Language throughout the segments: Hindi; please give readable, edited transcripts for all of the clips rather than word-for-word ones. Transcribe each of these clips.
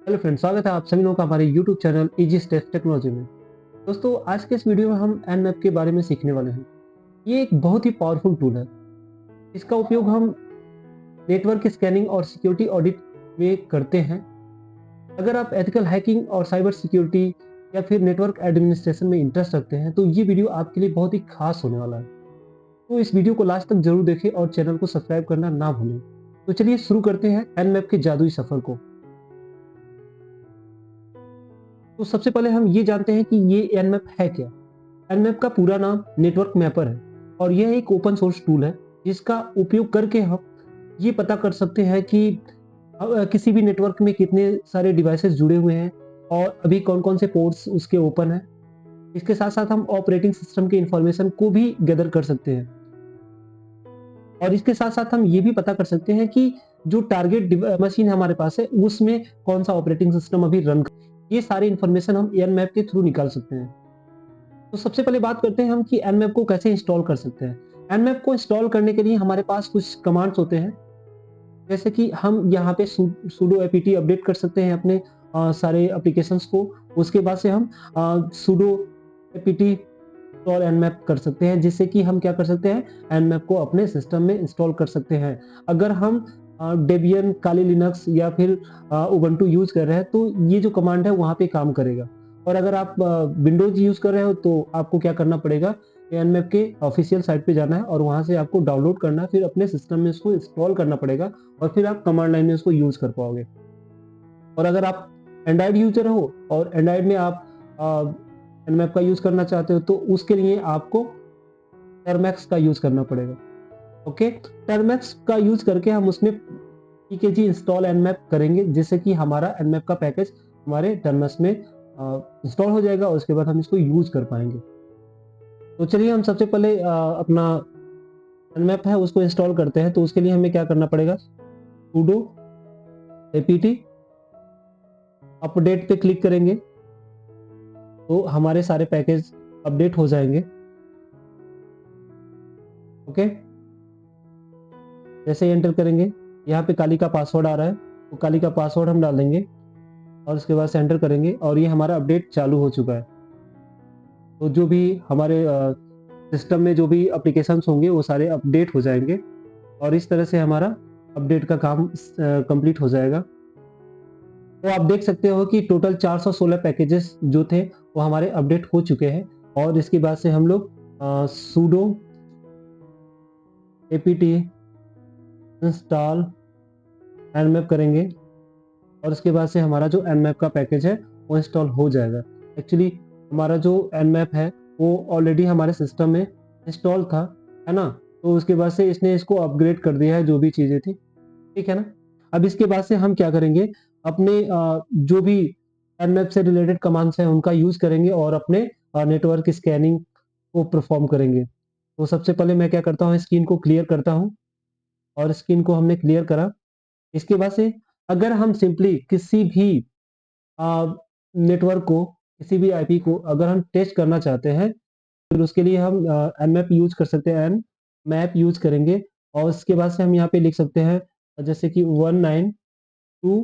हेलो फ्रेंड्स, स्वागत है आप सभी लोगों का हमारे YouTube channel easy steps technology में। दोस्तों, आज के इस वीडियो में हम एनमैप के बारे में सीखने वाले हैं। ये एक बहुत ही पावरफुल टूल है। इसका उपयोग हम नेटवर्क स्कैनिंग और सिक्योरिटी ऑडिट में करते हैं। अगर आप एथिकल हैकिंग और साइबर सिक्योरिटी या फिर नेटवर्क एडमिनिस्ट्रेशन में इंटरेस्ट रखते हैं तो ये वीडियो आपके लिए बहुत ही खास होने वाला है। तो इस वीडियो को लास्ट तक जरूर देखें और चैनल को सब्सक्राइब करना ना भूलें। तो चलिए शुरू करते हैं एनमैप के जादुई सफर को। तो सबसे पहले हम ये जानते हैं कि ये एनमैप है क्या। एनमैप का पूरा नाम नेटवर्क मैपर है और यह एक ओपन सोर्स टूल है जिसका उपयोग करके हम ये पता कर सकते हैं कि किसी भी नेटवर्क में कितने सारे डिवाइसेस जुड़े हुए हैं और अभी कौन कौन से पोर्ट्स उसके ओपन है। इसके साथ साथ हम ऑपरेटिंग सिस्टम के इंफॉर्मेशन को भी गैदर कर सकते हैं और इसके साथ साथ हम ये भी पता कर सकते हैं कि जो टारगेट मशीन हमारे पास है उसमें कौन सा ऑपरेटिंग सिस्टम अभी रन कर। ये सारे इंफॉर्मेशन हम एनमैप के थ्रू निकाल सकते हैं। तो सबसे पहले बात करते हैं हम कि एनमैप को कैसे इंस्टॉल कर सकते हैं। एनमैप को इंस्टॉल करने के लिए हमारे पास कुछ कमांड्स होते हैं, जैसे कि हम यहाँ पे sudo apt अपडेट कर सकते हैं अपने सारे एप्लीकेशंस को। उसके बाद से हम sudo apt इंस्टॉल एनमैप कर सकते हैं, जिससे कि हम क्या कर सकते हैं, एनमैप को अपने सिस्टम में इंस्टॉल कर सकते हैं। अगर हम डेबियन, काली लिनक्स या फिर उबंटू यूज कर रहे हैं तो ये जो कमांड है वहाँ पे काम करेगा। और अगर आप विंडोज यूज कर रहे हो तो आपको क्या करना पड़ेगा, एनमैप के ऑफिशियल साइट पे जाना है और वहाँ से आपको डाउनलोड करना है, फिर अपने सिस्टम में इसको इंस्टॉल करना पड़ेगा और फिर आप कमांड लाइन में इसको यूज कर पाओगे। और अगर आप एंड्रॉइड यूजर हो और एंड्रॉइड में आप एनमैप का यूज करना चाहते हो तो उसके लिए आपको टर्मैक्स का यूज करना पड़ेगा। ओके, टर्मैक्स का यूज करके हम उसमें pkg इंस्टॉल एनमैप करेंगे, जिससे कि हमारा एनमैप का पैकेज हमारे टर्मैक्स में इंस्टॉल हो जाएगा और उसके बाद हम इसको यूज कर पाएंगे। तो चलिए हम सबसे पहले अपना एनमैप है उसको इंस्टॉल करते हैं। तो उसके लिए हमें क्या करना पड़ेगा, sudo apt अपडेट पे क्लिक करेंगे तो हमारे सारे पैकेज अपडेट हो जाएंगे। ओके, जैसे ही एंटर करेंगे, यहाँ पे काली का पासवर्ड आ रहा है तो काली का पासवर्ड हम डाल देंगे और उसके बाद से एंटर करेंगे और ये हमारा अपडेट चालू हो चुका है। तो जो भी हमारे सिस्टम में जो भी एप्लीकेशंस होंगे वो सारे अपडेट हो जाएंगे और इस तरह से हमारा अपडेट का काम कंप्लीट हो जाएगा। तो आप देख सकते हो कि टोटल 416 पैकेजेस जो थे वो हमारे अपडेट हो चुके हैं और इसके बाद से हम लोग sudo apt इंस्टॉल एनमैप करेंगे और उसके बाद से हमारा जो एनमैप का पैकेज है वो इंस्टॉल हो जाएगा। एक्चुअली हमारा जो एनमैप है वो ऑलरेडी हमारे सिस्टम में इंस्टॉल था, है ना। तो उसके बाद से इसने इसको अपग्रेड कर दिया है, जो भी चीजें थी, ठीक है ना। अब इसके बाद से हम क्या करेंगे, अपने जो भी एनमैप से रिलेटेड कमांड्स हैं उनका यूज करेंगे और अपने नेटवर्क स्कैनिंग को परफॉर्म करेंगे। तो सबसे पहले मैं क्या करता हूँ, स्क्रीन को क्लियर करता हूँ और स्क्रीन को हमने क्लियर करा। इसके बाद से अगर हम सिंपली किसी भी नेटवर्क को, किसी भी आईपी को अगर हम टेस्ट करना चाहते हैं फिर उसके लिए हम एनमैप यूज कर सकते हैं। एन मैप यूज करेंगे और उसके बाद से हम यहाँ पे लिख सकते हैं जैसे कि 192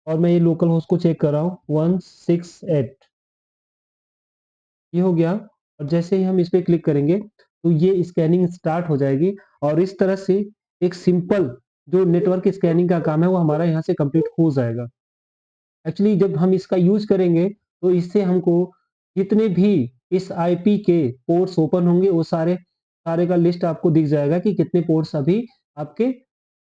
और मैं ये लोकल होस्ट को चेक कर रहा हूँ 168, ये हो गया। और जैसे ही हम इस पे क्लिक करेंगे तो ये स्कैनिंग स्टार्ट हो जाएगी और इस तरह से एक सिंपल जो नेटवर्क स्कैनिंग का काम है वो हमारा यहाँ से कंप्लीट हो जाएगा। एक्चुअली जब हम इसका यूज करेंगे तो इससे हमको जितने भी इस आईपी के पोर्ट्स ओपन होंगे वो सारे सारे का लिस्ट आपको दिख जाएगा कि कितने पोर्ट्स अभी आपके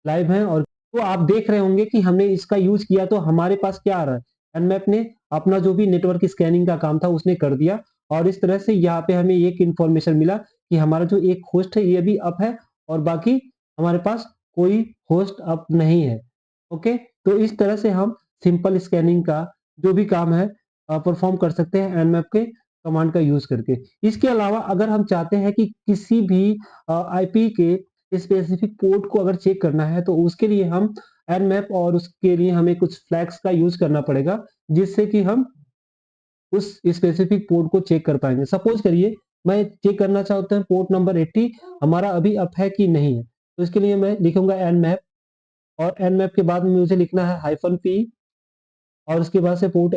लाइव हैं। और तो आप देख रहे होंगे कि हमने इसका यूज किया तो हमारे पास क्या आ रहा है, एनमैप ने अपना जो भी नेटवर्क स्कैनिंग का काम था उसने कर दिया और इस तरह से यहाँ पे हमें एक इंफॉर्मेशन मिला कि हमारा जो एक होस्ट है ये भी अप है और बाकी हमारे पास कोई होस्ट अप नहीं है। ओके, तो इस तरह से हम सिंपल स्कैनिंग का जो भी काम है परफॉर्म कर सकते हैं एनमैप के कमांड का यूज करके। इसके अलावा अगर हम चाहते हैं कि किसी भी आईपी के स्पेसिफिक पोर्ट को अगर चेक करना है तो उसके लिए हम एनमैप और उसके लिए हमें कुछ फ्लैग्स का यूज करना पड़ेगा, जिससे कि हम उस स्पेसिफिक पोर्ट को चेक कर पाएंगे। सपोज करिए मैं चेक करना चाहता हूँ पोर्ट नंबर 80 हमारा अभी अप है कि नहीं है, तो इसके लिए मैं लिखूंगा एनमैप और एनमैप के बाद में मुझे लिखना है -p और उसके बाद से पोर्ट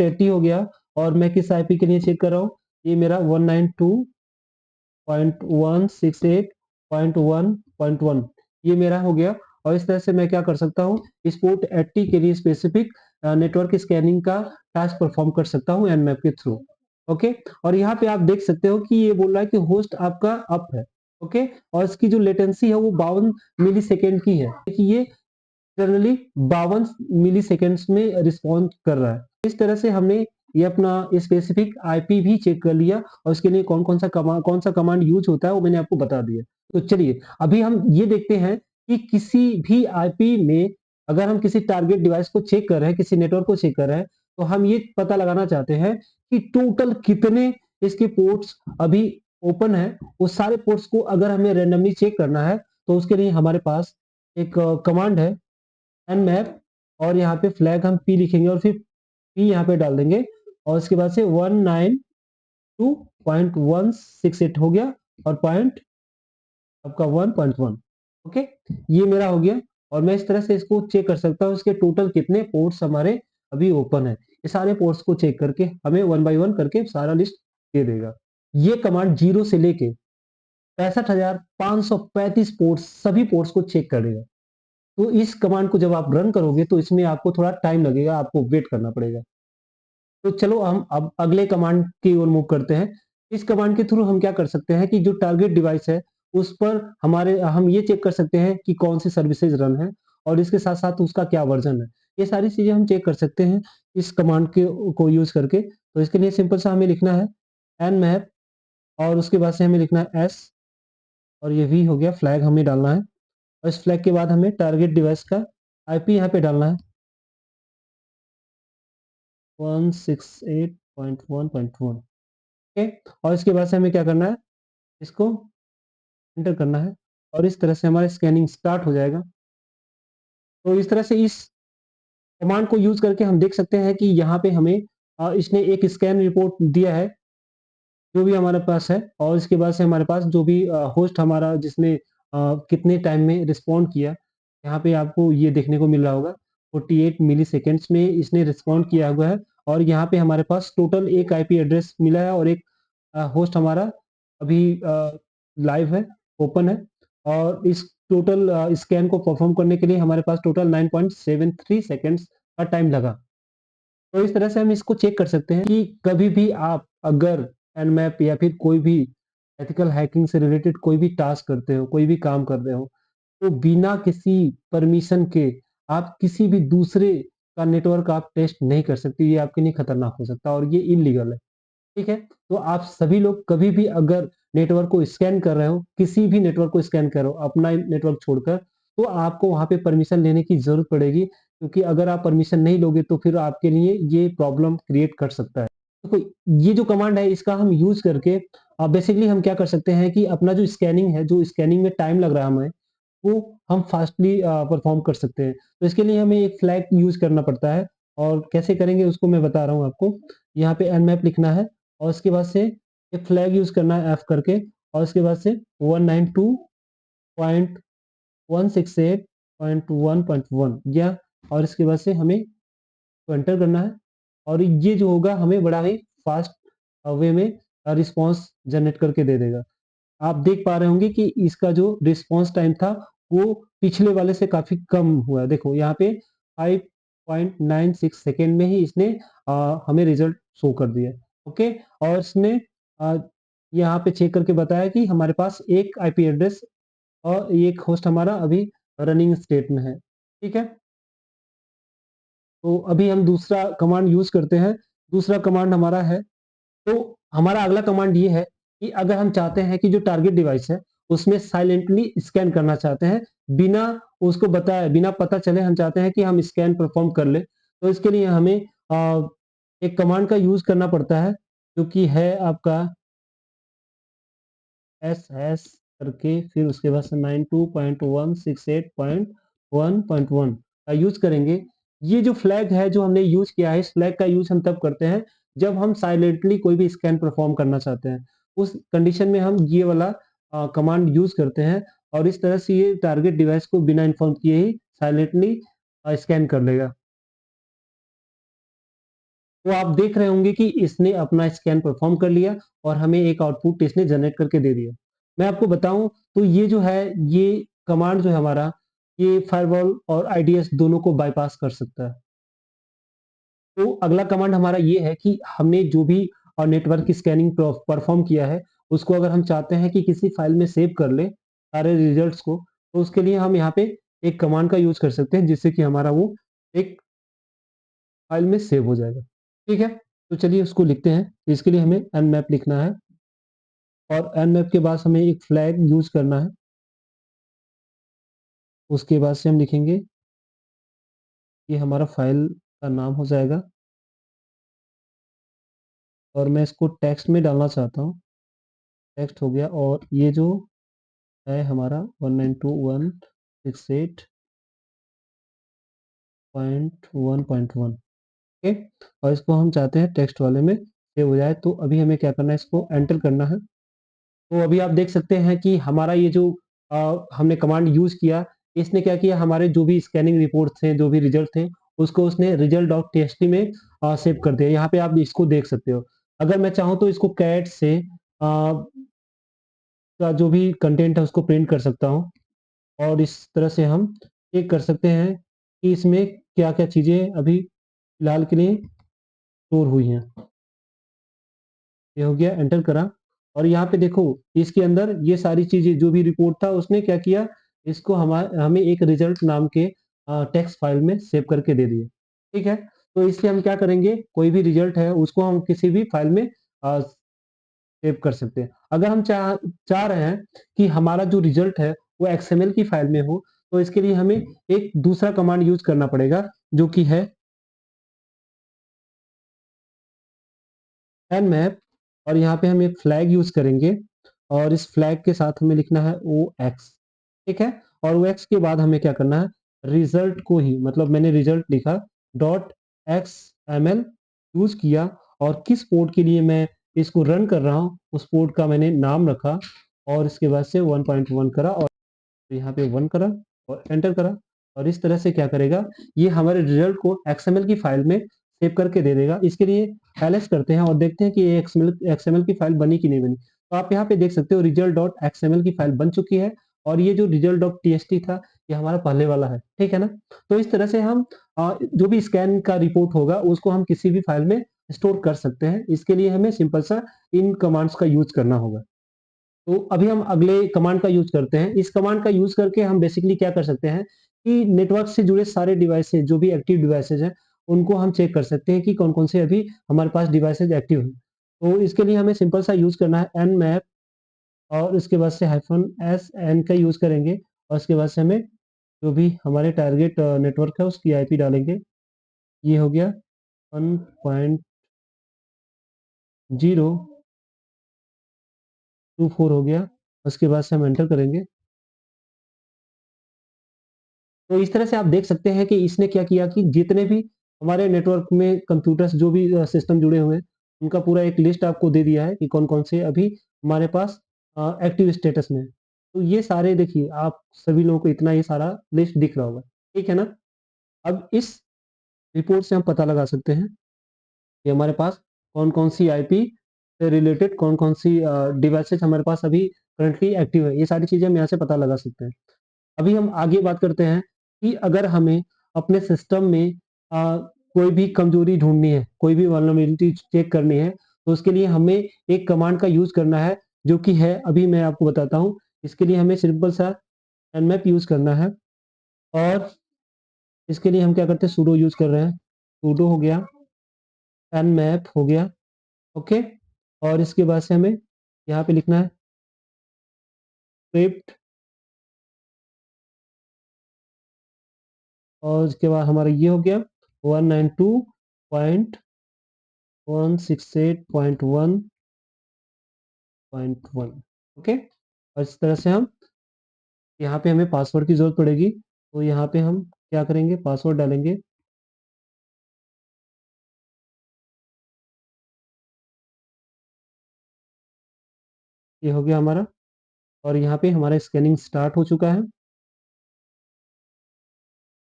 80 हो गया। और मैं किस आईपी के लिए चेक कर रहा हूँ, ये मेरा 192.168.1.1 ये मेरा हो गया। और इस तरह से मैं क्या कर सकता हूँ, इस पोर्ट 80 के लिए स्पेसिफिक नेटवर्क स्कैनिंग का टास्क परफॉर्म कर सकता हूँ nmap के थ्रू। ओके, और यहाँ पे आप देख सकते हो कि ये बोल रहा है कि होस्ट आपका अप है। ओके, और इसकी जो लेटेंसी है वो 52 मिली सेकेंड की है। देखिए ये जनरली 52 मिली सेकेंड्स में रिस्पॉन्ड कर रहा है। इस तरह से हमने ये अपना स्पेसिफिक आईपी भी चेक कर लिया, और उसके लिए कौन सा कमांड यूज होता है वो मैंने आपको बता दिया। तो चलिए अभी हम ये देखते हैं कि किसी भी आईपी में अगर हम किसी टारगेट डिवाइस को चेक कर रहे हैं, किसी नेटवर्क को चेक कर रहे हैं, तो हम ये पता लगाना चाहते हैं कि टोटल कितने इसके पोर्ट्स अभी ओपन है। उस सारे पोर्ट्स को अगर हमें रेंडमली चेक करना है, तो उसके लिए हमारे पास एक कमांड है nmap, और यहाँ पे फ्लैग हम p लिखेंगे और फिर p यहाँ पे डाल देंगे, और उसके बाद से 192.168 हो गया, और पॉइंट आपका 1.1। ओके, ये मेरा हो गया। और मैं इस तरह से इसको चेक कर सकता हूँ इसके टोटल कितने पोर्ट्स हमारे अभी ओपन है। ये सारे पोर्ट्स को चेक करके हमें 1 बाय 1 करके सारा लिस्ट दे देगा। ये कमांड 0 से लेके 65,535 पोर्ट्स, सभी पोर्ट्स को चेक करेगा। तो इस कमांड को जब आप रन करोगे तो इसमें आपको थोड़ा टाइम लगेगा, आपको वेट करना पड़ेगा। तो चलो हम अब अगले कमांड की ओर मूव करते हैं। इस कमांड के थ्रू हम क्या कर सकते हैं कि जो टारगेट डिवाइस है उस पर हम ये चेक कर सकते हैं कि कौन सी सर्विसेज रन है, और इसके साथ साथ उसका क्या वर्जन है। ये सारी चीजें हम चेक कर सकते हैं इस कमांड के को यूज करके। तो इसके लिए सिंपल सा हमें लिखना है nmap, और उसके बाद से हमें लिखना है s, और ये v हो गया, फ्लैग हमें डालना है। और इस फ्लैग के बाद हमें टारगेट डिवाइस का आईपी यहाँ पे डालना है 168.1.1। ओके, और इसके बाद से हमें क्या करना है, इसको एंटर करना है, और इस तरह से हमारा स्कैनिंग स्टार्ट हो जाएगा। तो इस तरह से इस कमांड को यूज करके हम देख सकते हैं कि यहाँ पे हमें इसने एक स्कैन रिपोर्ट दिया है जो भी हमारे पास है, और इसके बाद से हमारे पास जो भी होस्ट हमारा जिसने कितने टाइम में रिस्पॉन्ड किया, यहाँ पे आपको ये देखने को मिल रहा होगा 48 मिली सेकेंड्स में इसने रिस्पॉन्ड किया हुआ है। और यहाँ पे हमारे पास टोटल एक आईपी एड्रेस मिला है, और एक होस्ट हमारा अभी लाइव है, ओपन है। और इस टोटल स्कैन को परफॉर्म करने के लिए हमारे पास टोटल 9.73 सेकेंड्स का टाइम लगा। तो इस तरह से हम इसको चेक कर सकते हैं कि कभी भी आप अगर nmap या फिर कोई भी एथिकल हैकिंग से रिलेटेड कोई भी टास्क करते हो, कोई भी काम कर रहे हो, तो बिना किसी परमिशन के आप किसी भी दूसरे का नेटवर्क आप टेस्ट नहीं कर सकते। ये आपके लिए खतरनाक हो सकता है और ये इलीगल है। ठीक है, तो आप सभी लोग कभी भी अगर नेटवर्क को स्कैन कर रहे हो, किसी भी नेटवर्क को स्कैन कर रहे हो अपना नेटवर्क छोड़कर, तो आपको वहां पे परमिशन लेने की जरूरत पड़ेगी, क्योंकि अगर आप परमिशन नहीं लोगे तो फिर आपके लिए ये प्रॉब्लम क्रिएट कर सकता है। तो ये जो कमांड है इसका हम यूज करके बेसिकली हम क्या कर सकते हैं कि अपना जो स्कैनिंग है, जो स्कैनिंग में टाइम लग रहा है हमें, वो हम फास्टली परफॉर्म कर सकते हैं। तो इसके लिए हमें एक फ्लैग यूज करना पड़ता है, और कैसे करेंगे उसको मैं बता रहा हूँ आपको। यहाँ पे nmap लिखना है, और उसके बाद से एक फ्लैग यूज करना है f करके, और उसके बाद से 192.168.1.1 या, और इसके बाद से हमें एंटर करना है। और ये जो होगा हमें बड़ा ही फास्ट वे में रिस्पॉन्स जनरेट करके दे देगा। आप देख पा रहे होंगे कि इसका जो रिस्पॉन्स टाइम था वो पिछले वाले से काफी कम हुआ है। देखो यहाँ पे 5.96 सेकेंड में ही इसने हमें रिजल्ट शो कर दिया। ओके, और इसने आ, यहाँ पे चेक करके बताया कि हमारे पास एक आईपी एड्रेस और एक होस्ट हमारा अभी रनिंग स्टेट में है। ठीक है, तो अभी हम दूसरा कमांड यूज करते हैं। दूसरा कमांड हमारा है, तो हमारा अगला कमांड ये है कि अगर हम चाहते हैं कि जो टारगेट डिवाइस है उसमें साइलेंटली स्कैन करना चाहते हैं, बिना उसको बताए, बिना पता चले हम चाहते हैं कि हम स्कैन परफॉर्म कर ले, तो इसके लिए हमें एक कमांड का यूज करना पड़ता है जो कि है आपका एस करके, फिर उसके बाद से 92.168.1.1 का यूज करेंगे। ये जो फ्लैग है जो हमने यूज किया है, इस फ्लैग का यूज हम तब करते हैं जब हम साइलेंटली कोई भी स्कैन परफॉर्म करना चाहते हैं। उस कंडीशन में हम ये वाला कमांड यूज करते हैं, और इस तरह से ये टारगेट डिवाइस को बिना इन्फॉर्म किए ही साइलेंटली स्कैन कर लेगा। तो आप देख रहे होंगे कि इसने अपना स्कैन परफॉर्म कर लिया और हमें एक आउटपुट इसने जनरेट करके दे दिया। मैं आपको बताऊं तो ये जो है, ये कमांड जो है हमारा, ये फायरवॉल और आईडीएस दोनों को बाईपास कर सकता है। तो अगला कमांड हमारा ये है कि हमने जो भी नेटवर्क स्कैनिंग परफॉर्म किया है, उसको अगर हम चाहते हैं कि किसी फाइल में सेव कर ले सारे रिजल्ट्स को, तो उसके लिए हम यहाँ पे एक कमांड का यूज कर सकते हैं, जिससे कि हमारा वो एक फाइल में सेव हो जाएगा। ठीक है, तो चलिए उसको लिखते हैं। इसके लिए हमें nmap लिखना है और nmap के बाद हमें एक फ्लैग यूज करना है। उसके बाद से हम लिखेंगे, ये हमारा फाइल का नाम हो जाएगा और मैं इसको टेक्स्ट में डालना चाहता हूँ। टेक्स्ट हो गया और ये जो है हमारा 192.168.1.1, ओके। और इसको हम चाहते हैं टेक्स्ट वाले में सेव हो जाए। तो अभी हमें क्या करना है, इसको एंटर करना है। तो अभी आप देख सकते हैं कि हमारा ये जो हमने कमांड यूज किया, इसने क्या किया, हमारे जो भी स्कैनिंग रिपोर्ट थे, जो भी रिजल्ट थे, उसको उसने रिजल्ट डॉट टीएक्सटी में सेव कर दिया। यहाँ पे आप इसको देख सकते हो। अगर मैं चाहूँ तो इसको कैट से का जो भी कंटेंट है उसको प्रिंट कर सकता हूँ और इस तरह से हम चेक कर सकते हैं कि इसमें क्या-क्या चीज़ें अभी फिलहाल के लिए स्टोर हुई हैं। ये हो गया, एंटर करा और यहाँ पे देखो, इसके अंदर ये सारी चीज़ें जो भी रिपोर्ट था उसने क्या किया, इसको हमें एक रिजल्ट नाम के टेक्स्ट फाइल में सेव करके दे दिया। ठीक है? तो इससे हम क्या करेंगे, कोई भी रिजल्ट है उसको हम किसी भी फाइल में सेव कर सकते हैं। अगर हम चाह चाह रहे हैं कि हमारा जो रिजल्ट है वो एक्सएमएल की फाइल में हो, तो इसके लिए हमें एक दूसरा कमांड यूज़ करना पड़ेगा, जो कि है nmap। और यहाँ पे हम एक फ्लैग यूज़ करेंगे और इस फ्लैग के साथ हमें लिखना है ox। ठीक है? और ox के बाद हमें क्या करना है, रिजल्ट को ही, मतलब मैंने रिजल्ट लिखा डॉट xml यूज़ किया और किस पोर्ट के लिए मैं इसको रन कर रहा हूँ, उस पोर्ट का मैंने नाम रखा और इसके बाद से 1.1 करा और यहाँ पे 1 करा और एंटर करा। और इस तरह से क्या करेगा, ये हमारे रिजल्ट को एक्सएमएल की फाइल में सेव करके दे देगा। इसके लिए एलएस करते हैं और देखते हैं कि ये एक्सएमएल की फाइल बनी कि नहीं बनी। तो आप यहाँ पे देख सकते हो रिजल्ट डॉट एक्सएमएल की फाइल बन चुकी है और ये जो रिजल्ट डॉट टीएक्सटी था, ये हमारा पहले वाला है। ठीक है ना? तो इस तरह से हम जो भी स्कैन का रिपोर्ट होगा उसको हम किसी भी फाइल में स्टोर कर सकते हैं। इसके लिए हमें सिंपल सा इन कमांड्स का यूज करना होगा। तो अभी हम अगले कमांड का यूज करते हैं। इस कमांड का यूज करके हम बेसिकली क्या कर सकते हैं कि नेटवर्क से जुड़े सारे डिवाइसेज, जो भी एक्टिव डिवाइसेज हैं, उनको हम चेक कर सकते हैं कि कौन-कौन से अभी हमारे पास डिवाइसेज एक्टिव हैं। तो इसके लिए हमें सिंपल सा यूज करना है nmap और उसके बाद से -sn का यूज करेंगे और उसके बाद से हमें जो भी हमारे टारगेट नेटवर्क है उसकी आईपी डालेंगे। ये हो गया 1.024 हो गया। उसके बाद से हम एंटर करेंगे। तो इस तरह से आप देख सकते हैं कि इसने क्या किया कि जितने भी हमारे नेटवर्क में कंप्यूटर्स, जो भी सिस्टम जुड़े हुए हैं, उनका पूरा एक लिस्ट आपको दे दिया है कि कौन-कौन से अभी हमारे पास एक्टिव स्टेटस में है। तो ये सारे देखिए, आप सभी लोगों को इतना ये सारा लिस्ट दिख रहा होगा। ठीक है ना? अब इस रिपोर्ट से हम पता लगा सकते हैं कि हमारे पास कौन-कौन सी आईपी से रिलेटेड कौन-कौन सी डिवाइसेज़ हमारे पास अभी करंटली एक्टिव है। ये सारी चीज़ें हम यहाँ से पता लगा सकते हैं। अभी हम आगे बात करते हैं कि अगर हमें अपने सिस्टम में कोई भी कमजोरी ढूँढनी है, कोई भी वल्नरेबिलिटी चेक करनी है, तो उसके लिए हमें एक कमांड का यूज़ करना है, जो कि है, अभी मैं आपको बताता हूँ। इसके लिए हमें सिंपल सा nmap यूज़ करना है और इसके लिए हम क्या करते हैं, सुडो यूज़ कर रहे हैं। सुडो हो गया, nmap हो गया, ओके। और इसके बाद से हमें यहाँ पे लिखना है स्क्रिप्ट और उसके बाद हमारा ये हो गया 192.168.1.1, ओके। और इस तरह से हम यहाँ पे हमें पासवर्ड की ज़रूरत पड़ेगी, तो यहाँ पे हम क्या करेंगे, पासवर्ड डालेंगे। ये हो गया हमारा और यहाँ पे हमारा स्कैनिंग स्टार्ट हो चुका है।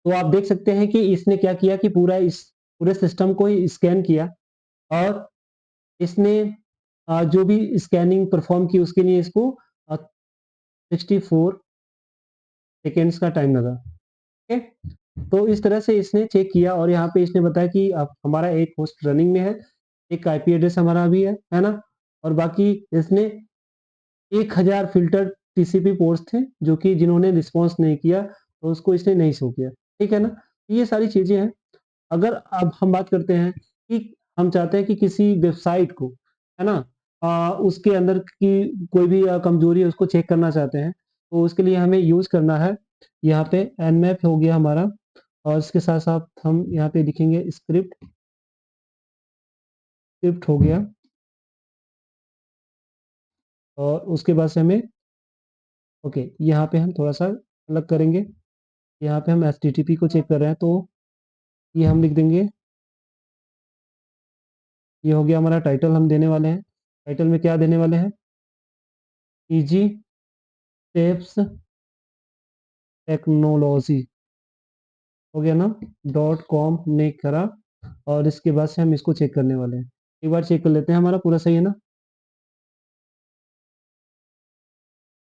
तो आप देख सकते हैं कि इसने क्या किया कि पूरा इस पूरे सिस्टम को ही स्कैन किया और इसने जो भी स्कैनिंग परफॉर्म की उसके लिए इसको 64 सेकेंड्स का टाइम लगा। ठीक है, तो इस तरह से इसने चेक किया और यहाँ पे इसने बताया कि हमारा एक होस्ट रनिंग में है, एक आईपी एड्रेस हमारा भी है ना, और बाकी इसने 1000 फिल्टर टीसीपी पोर्ट्स थे जो कि जिन्होंने रिस्पॉन्स नहीं किया तो उसको इसने नहीं शो किया। ठीक है ना, ये सारी चीजें हैं। अगर अब हम बात करते हैं कि हम चाहते हैं कि किसी वेबसाइट को, है ना, उसके अंदर की कोई भी कमजोरी है उसको चेक करना चाहते हैं, तो उसके लिए हमें यूज करना है यहाँ पे nmap हो गया हमारा, और इसके साथ साथ हम यहाँ पे लिखेंगे स्क्रिप्ट स्क्रिप्ट हो गया, और उसके बाद से हमें ओके यहाँ पे हम थोड़ा सा अलग करेंगे। यहाँ पे हम एचटीटीपी को चेक कर रहे हैं, तो ये हम लिख देंगे, ये हो गया हमारा टाइटल हम देने वाले हैं। टाइटल में क्या देने वाले हैं, इजी स्टेप्स टेक्नोलॉजी हो गया ना, .com हमने करा, और इसके बाद से हम इसको चेक करने वाले हैं। एक बार चेक कर लेते हैं हमारा पूरा सही है ना।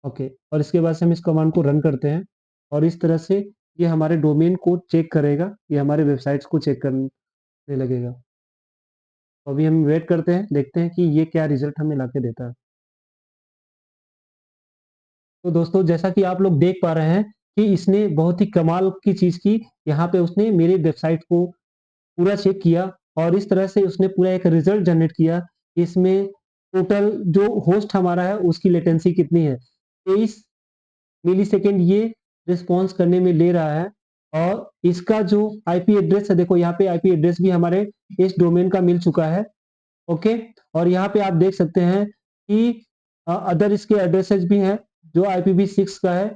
ओके, और इसके बाद से हम इस कमांड को रन करते हैं, और इस तरह से ये हमारे डोमेन को चेक करेगा, ये हमारे वेबसाइट्स को चेक करने लगेगा। तो अभी हम वेट करते हैं, देखते हैं कि ये क्या रिजल्ट हमें लाके देता है। तो दोस्तों जैसा कि आप लोग देख पा रहे हैं कि इसने बहुत ही कमाल की चीज की, यहाँ पे उसने मेरे वेबसाइट को पूरा चेक किया और इस तरह से उसने पूरा एक रिजल्ट जनरेट किया। इसमें टोटल जो होस्ट हमारा है उसकी लेटेंसी कितनी है, 23 मिली सेकेंड ये रिस्पॉन्स करने में ले रहा है। और इसका जो आईपी एड्रेस है, देखो यहाँ पे आईपी एड्रेस भी हमारे इस डोमेन का मिल चुका है। ओके, और यहाँ पे आप देख सकते हैं कि अदर इसके एड्रेसेस भी हैं जो IPv6 का है,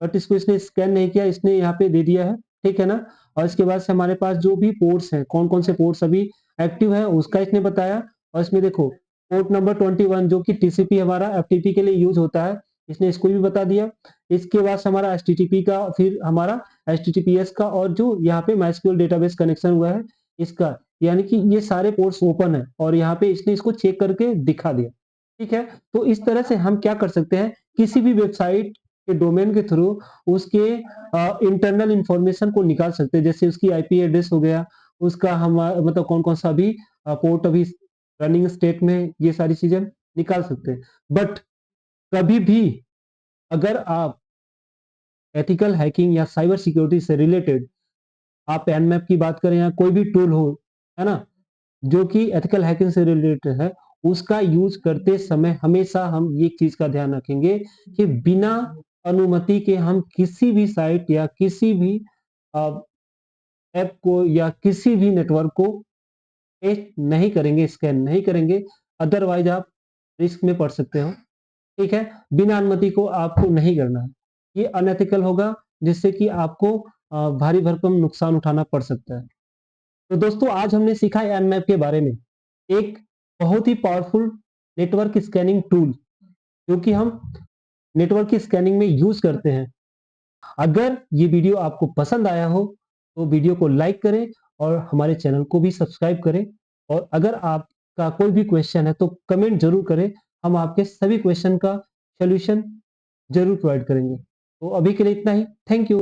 बट इसको इसने स्कैन नहीं किया, इसने यहाँ पे दे दिया है। ठीक है ना, और इसके बाद से हमारे पास जो भी पोर्ट्स हैं, कौन कौन से पोर्ट्स अभी एक्टिव है उसका इसने बताया। और इसमें देखो पोर्ट नंबर 21 जो कि टीसीपी हमारा एफटीपी के लिए यूज होता है, इसने इसको भी बता दिया। इसके बाद से हमारा एचटीटीपी का, फिर हमारा एचटीटीपीएस का, और जो यहाँ पे माइस्क्यूएल डेटाबेस कनेक्शन हुआ है इसका, यानी कि ये सारे पोर्ट्स ओपन है और यहाँ पे इसने इसको चेक करके दिखा दिया। ठीक है, तो इस तरह से हम क्या कर सकते हैं, किसी भी वेबसाइट के डोमेन के थ्रू उसके इंटरनल इंफॉर्मेशन को निकाल सकते हैं, जैसे उसकी आईपी एड्रेस हो गया, उसका हम मतलब कौन कौन सा भी पोर्ट अभी रनिंग स्टेट में, ये सारी चीजें निकाल सकते हैं। बट कभी भी अगर आप एथिकल हैकिंग या साइबर सिक्योरिटी से रिलेटेड आप एनमैप की बात करें या कोई भी टूल हो, है ना, जो कि एथिकल हैकिंग से रिलेटेड है, उसका यूज करते समय हमेशा हम ये चीज का ध्यान रखेंगे कि बिना अनुमति के हम किसी भी साइट या किसी भी ऐप को या किसी भी नेटवर्क को टेस्ट नहीं करेंगे, स्कैन नहीं करेंगे, अदरवाइज आप रिस्क में पड़ सकते हो। ठीक है, बिना अनुमति को आपको नहीं करना है, ये अनएथिकल होगा, जिससे कि आपको भारी भरकम नुकसान उठाना पड़ सकता है। तो दोस्तों आज हमने सीखा एनमैप के बारे में, एक बहुत ही पावरफुल नेटवर्क स्कैनिंग टूल जो कि हम नेटवर्क की स्कैनिंग में यूज करते हैं। अगर ये वीडियो आपको पसंद आया हो तो वीडियो को लाइक करें और हमारे चैनल को भी सब्सक्राइब करें, और अगर आपका कोई भी क्वेश्चन है तो कमेंट जरूर करें, हम आपके सभी क्वेश्चन का सॉल्यूशन जरूर प्रोवाइड करेंगे। तो अभी के लिए इतना ही, थैंक यू।